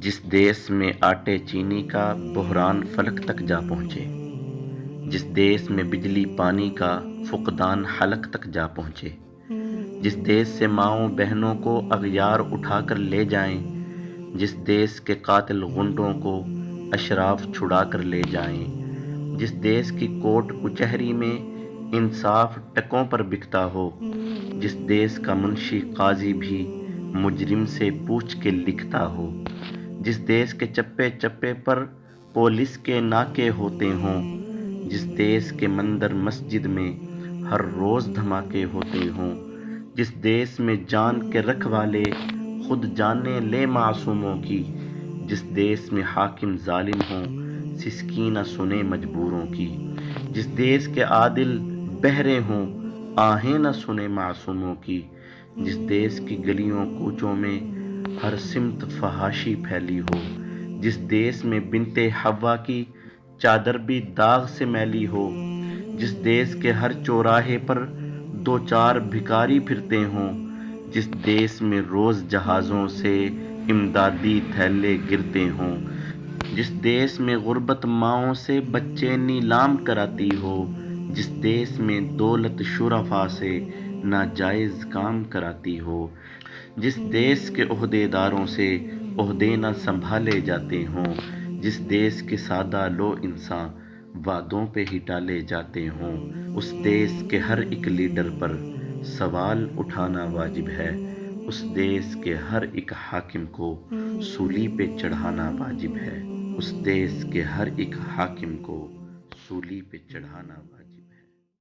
جس دیس میں آٹے چینی کا بحران فلک تک جا پہنچے، جس دیس میں بجلی پانی کا فقدان حلق تک جا پہنچے، جس دیس سے ماؤں بہنوں کو اغیار اٹھا کر لے جائیں، جس دیس کے قاتل غنڈوں کو اشراف چھڑا کر لے جائیں، جس دیس کی کورٹ کچہری میں انصاف ٹکوں پر بکتا ہو، جس دیس کا منشی قاضی بھی مجرم سے پوچھ کے لکھتا ہو، جس دیس کے چپے چپے پر پولیس کے ناکے ہوتے ہوں، جس دیس کے مندر مسجد میں ہر روز دھماکے ہوتے ہوں، جس دیس میں جان کے رکھوالے خود جانیں لے معصوموں کی، جس دیس میں حاکم ظالم ہوں سسکی نہ سنے مجبوروں کی، جس دیس کے عادل بہرے ہوں آہیں نہ سنے معصوموں کی، جس دیس کی گلیوں کوچوں میں ہر سمت فحاشی پھیلی ہو، جس دیس میں بنت حوا کی چادر بھی داغ سے میلی ہو، جس دیس کے ہر چوراہے پر دو چار بھکاری پھرتے ہوں، جس دیس میں روز جہازوں سے امدادی تھیلے گرتے ہوں، جس دیس میں غربت ماؤں سے بچے نیلام کراتی ہو، جس دیس میں دولت شرفاء سے ناجائز کام کراتی ہو، جس دیس کے عہدیداروں سے عہدے نہ سنبھالے جاتے ہوں، جس دیس کے سادہ لو انساں وعدوں پہ ہی ٹالے جاتے ہوں، اس دیس کے ہر ایک لیڈر پر سوال اٹھانا واجب ہے، اس دیس کے ہر ایک حاکم کو سولی پہ چڑھانا واجب ہے، اس دیس کے ہر ایک حاکم کو سولی پہ چڑھانا واجب ہے۔